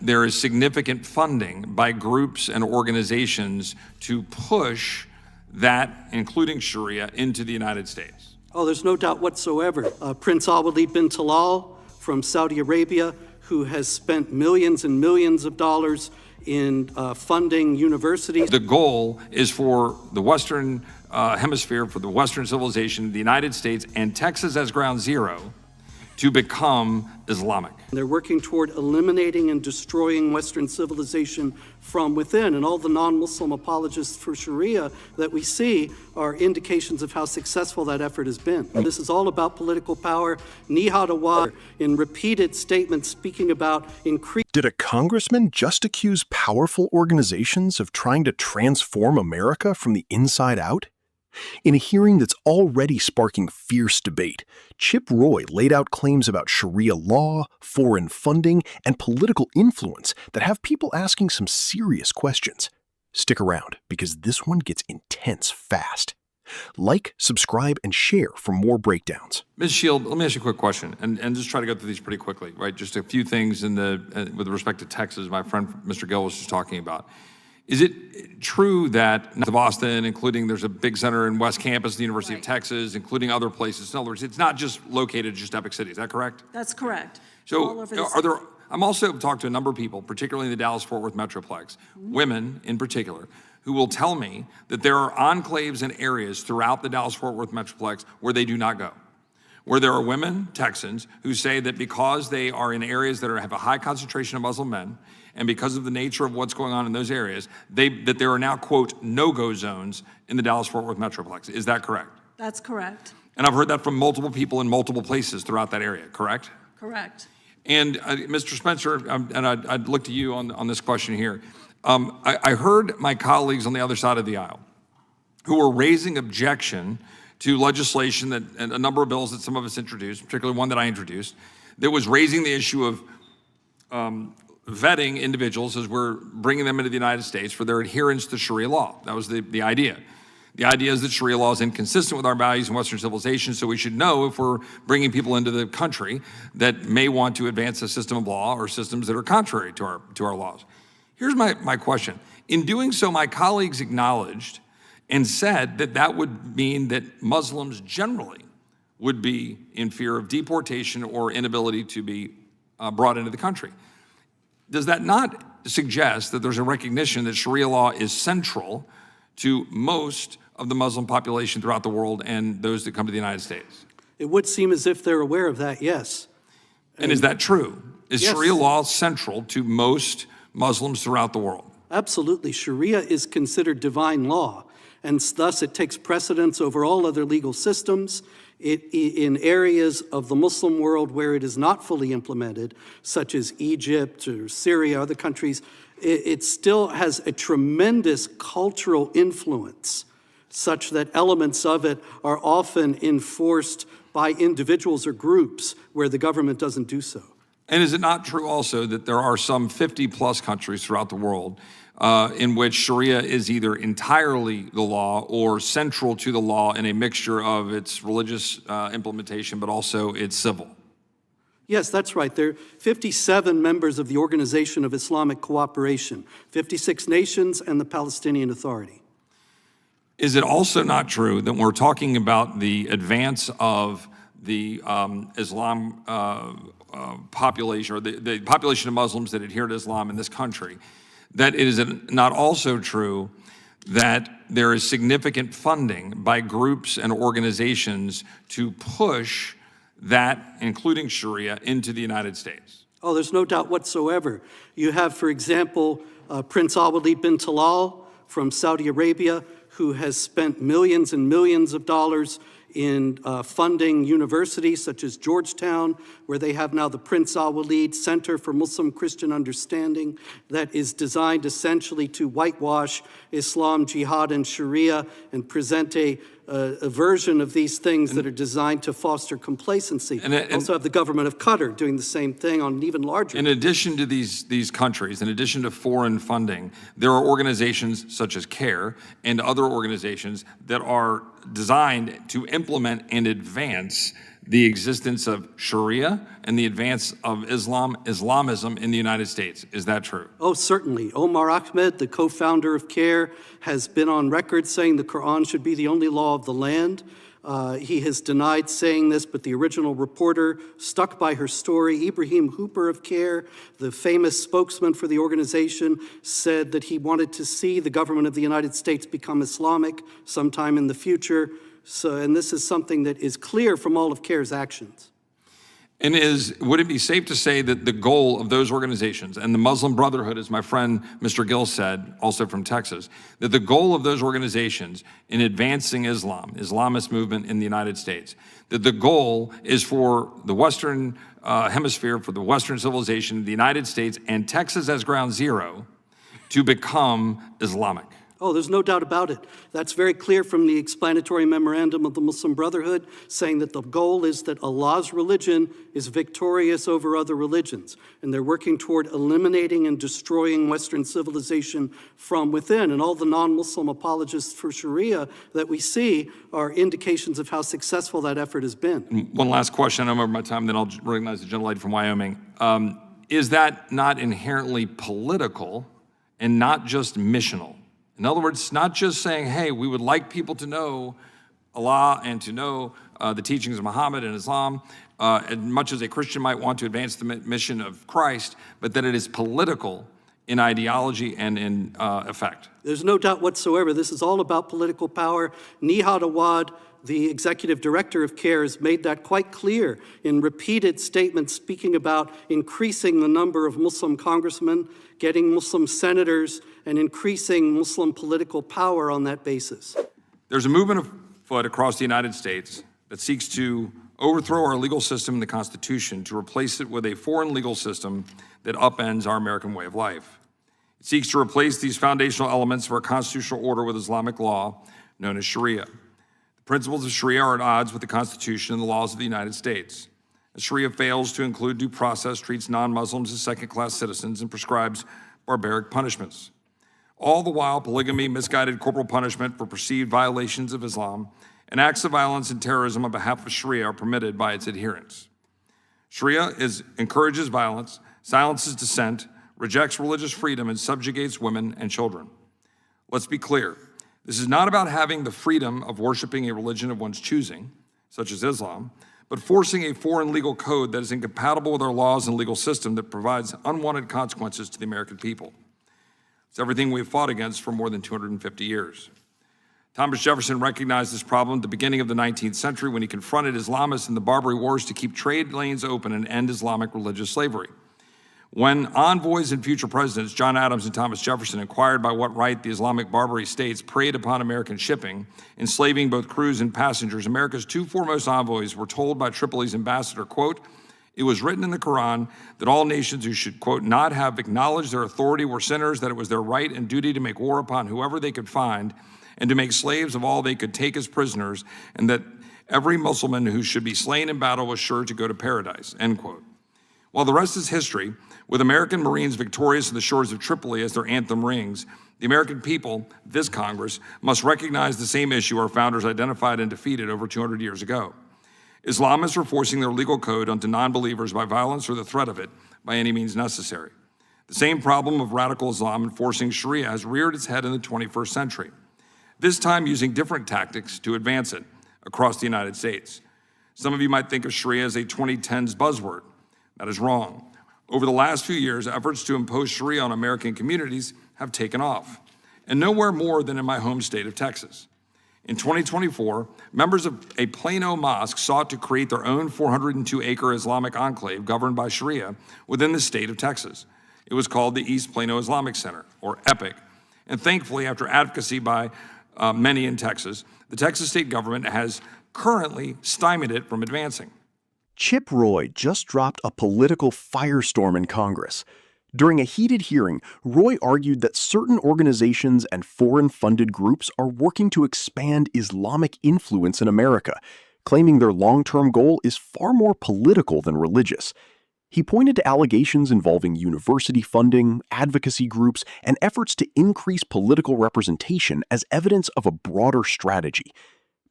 there is significant funding by groups and organizations to push that, including Sharia, into the United States? Oh, there's no doubt whatsoever. Prince Al-Walid bin Talal from Saudi Arabia, who has spent millions and millions of dollars in funding universities. The goal is for the Western Hemisphere, for the Western civilization, the United States, and Texas as ground zero, to become Islamic. They're working toward eliminating and destroying Western civilization from within, and all the non-Muslim apologists for Sharia that we see are indications of how successful that effort has been. This is all about political power. Nihad Awad, in repeated statements speaking about increased. Did a congressman just accuse powerful organizations of trying to transform America from the inside out? In a hearing that's already sparking fierce debate, Chip Roy laid out claims about Sharia law, foreign funding, and political influence that have people asking some serious questions. Stick around, because this one gets intense fast. Like, subscribe, and share for more breakdowns. Ms. Shield, let me ask you a quick question, and just try to go through these pretty quickly, right? Just a few things with respect to Texas, my friend Mr. Gill was just talking about. Is it true that of Austin, including there's a big center in West Campus, the University of Texas, including other places? In other words, it's not just located just Epic City. Is that correct? That's correct. So I'm also talked to a number of people, particularly in the Dallas-Fort Worth Metroplex, women in particular, who will tell me that there are enclaves and areas throughout the Dallas-Fort Worth Metroplex where they do not go, where there are women, Texans, who say that because they are in areas that have a high concentration of Muslim men, and because of the nature of what's going on in those areas, that there are now, quote, no-go zones in the Dallas-Fort Worth Metroplex. Is that correct? That's correct. And I've heard that from multiple people in multiple places throughout that area, correct? Correct. And Mr. Spencer, and I'd look to you on this question here. I heard my colleagues on the other side of the aisle who were raising objection to legislation that, and a number of bills that some of us introduced, particularly one that I introduced, that was raising the issue of vetting individuals as we're bringing them into the United States for their adherence to Sharia law. That was the idea. The idea is that Sharia law is inconsistent with our values in Western civilization, so we should know if we're bringing people into the country that may want to advance a system of law or systems that are contrary to our laws. Here's my question. In doing so, my colleagues acknowledged and said that that would mean that Muslims generally would be in fear of deportation or inability to be brought into the country. Does that not suggest that there's a recognition that Sharia law is central to most of the Muslim population throughout the world and those that come to the United States? It would seem as if they're aware of that, yes. And is that true? Is Yes. Sharia law central to most Muslims throughout the world? Absolutely. Sharia is considered divine law, and thus it takes precedence over all other legal systems. In areas of the Muslim world where it is not fully implemented, such as Egypt or Syria, other countries, it still has a tremendous cultural influence, such that elements of it are often enforced by individuals or groups where the government doesn't do so. And is it not true also that there are some 50+ countries throughout the world in which Sharia is either entirely the law or central to the law in a mixture of its religious implementation, but also its civil? Yes, that's right. There are 57 members of the Organization of Islamic Cooperation, 56 nations, and the Palestinian Authority. Is it also not true that when we're talking about the advance of the Islam population, or the population of Muslims that adhere to Islam in this country, that it is not also true that there is significant funding by groups and organizations to push that, including Sharia, into the United States? Oh, there's no doubt whatsoever. You have, for example, Prince Al-Walid bin Talal from Saudi Arabia, who has spent millions and millions of dollars in funding universities such as Georgetown, where they have now the Prince Al-Walid Center for Muslim Christian Understanding that is designed essentially to whitewash Islam, jihad, and Sharia and present a version of these things that are designed to foster complacency. And also have the government of Qatar doing the same thing on an even larger. In addition to these countries, in addition to foreign funding, there are organizations such as CARE and other organizations that are designed to implement and advance the existence of Sharia and the advance of Islamism in the United States. Is that true? Oh, certainly. Omar Ahmed, the co-founder of CARE, has been on record saying the Quran should be the only law of the land. He has denied saying this, but the original reporter stuck by her story. Ibrahim Hooper of CARE, the famous spokesman for the organization, said that he wanted to see the government of the United States become Islamic sometime in the future. And this is something that is clear from all of CARE's actions. And would it be safe to say that the goal of those organizations, and the Muslim Brotherhood, as my friend Mr. Gill said, also from Texas, that the goal of those organizations in advancing Islamist movement in the United States, that the goal is for the Western Hemisphere, for the Western civilization, the United States, and Texas as ground zero, to become Islamic? Oh, there's no doubt about it. That's very clear from the explanatory memorandum of the Muslim Brotherhood, saying that the goal is that Allah's religion is victorious over other religions, and they're working toward eliminating and destroying Western civilization from within. And all the non-Muslim apologists for Sharia that we see are indications of how successful that effort has been. One last question, I'm over my time, then I'll recognize the gentlelady from Wyoming. Is that not inherently political and not just missional? In other words, not just saying, hey, we would like people to know Allah and to know the teachings of Muhammad and Islam, as much as a Christian might want to advance the mission of Christ, but that it is political in ideology and in effect. There's no doubt whatsoever. This is all about political power. Nihad Awad, the executive director of CARE, has made that quite clear in repeated statements speaking about increasing the number of Muslim congressmen, getting Muslim senators, and increasing Muslim political power on that basis. There's a movement afoot across the United States that seeks to overthrow our legal system and the Constitution to replace it with a foreign legal system that upends our American way of life. It seeks to replace these foundational elements of our constitutional order with Islamic law, known as Sharia. The principles of Sharia are at odds with the Constitution and the laws of the United States. As Sharia fails to include due process, treats non-Muslims as second-class citizens, and prescribes barbaric punishments. All the while, polygamy, misguided corporal punishment for perceived violations of Islam, and acts of violence and terrorism on behalf of Sharia are permitted by its adherents. Sharia encourages violence, silences dissent, rejects religious freedom, and subjugates women and children. Let's be clear. This is not about having the freedom of worshiping a religion of one's choosing, such as Islam, but forcing a foreign legal code that is incompatible with our laws and legal system that provides unwanted consequences to the American people. It's everything we've fought against for more than 250 years. Thomas Jefferson recognized this problem at the beginning of the 19th century when he confronted Islamists in the Barbary Wars to keep trade lanes open and end Islamic religious slavery. When envoys and future presidents, John Adams and Thomas Jefferson, inquired by what right the Islamic Barbary states preyed upon American shipping, enslaving both crews and passengers, America's two foremost envoys were told by Tripoli's ambassador, quote, "It was written in the Quran that all nations who should, quote, not have acknowledged their authority were sinners, that it was their right and duty to make war upon whoever they could find, and to make slaves of all they could take as prisoners, and that every Muslim who should be slain in battle was sure to go to paradise," end quote. While the rest is history, with American Marines victorious on the shores of Tripoli as their anthem rings, the American people, this Congress, must recognize the same issue our founders identified and defeated over 200 years ago. Islamists are forcing their legal code onto non-believers by violence or the threat of it by any means necessary. The same problem of radical Islam enforcing Sharia has reared its head in the 21st century, this time using different tactics to advance it across the United States. Some of you might think of Sharia as a 2010s buzzword. That is wrong. Over the last few years, efforts to impose Sharia on American communities have taken off, and nowhere more than in my home state of Texas. In 2024, members of a Plano mosque sought to create their own 402-acre Islamic enclave governed by Sharia within the state of Texas. It was called the East Plano Islamic Center, or EPIC. And thankfully, after advocacy by many in Texas, the Texas state government has currently stymied it from advancing. Chip Roy just dropped a political firestorm in Congress. During a heated hearing, Roy argued that certain organizations and foreign-funded groups are working to expand Islamic influence in America, claiming their long-term goal is far more political than religious. He pointed to allegations involving university funding, advocacy groups, and efforts to increase political representation as evidence of a broader strategy.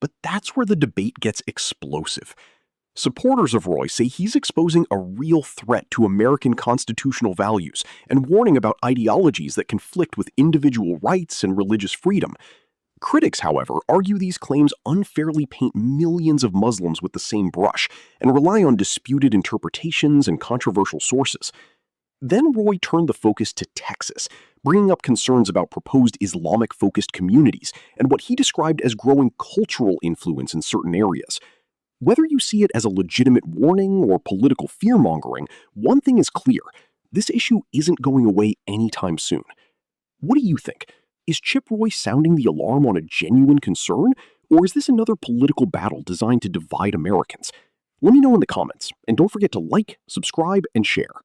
But that's where the debate gets explosive. Supporters of Roy say he's exposing a real threat to American constitutional values and warning about ideologies that conflict with individual rights and religious freedom. Critics, however, argue these claims unfairly paint millions of Muslims with the same brush and rely on disputed interpretations and controversial sources. Then Roy turned the focus to Texas, bringing up concerns about proposed Islamic-focused communities and what he described as growing cultural influence in certain areas. Whether you see it as a legitimate warning or political fear-mongering, one thing is clear: this issue isn't going away anytime soon. What do you think? Is Chip Roy sounding the alarm on a genuine concern, or is this another political battle designed to divide Americans? Let me know in the comments, and don't forget to like, subscribe, and share.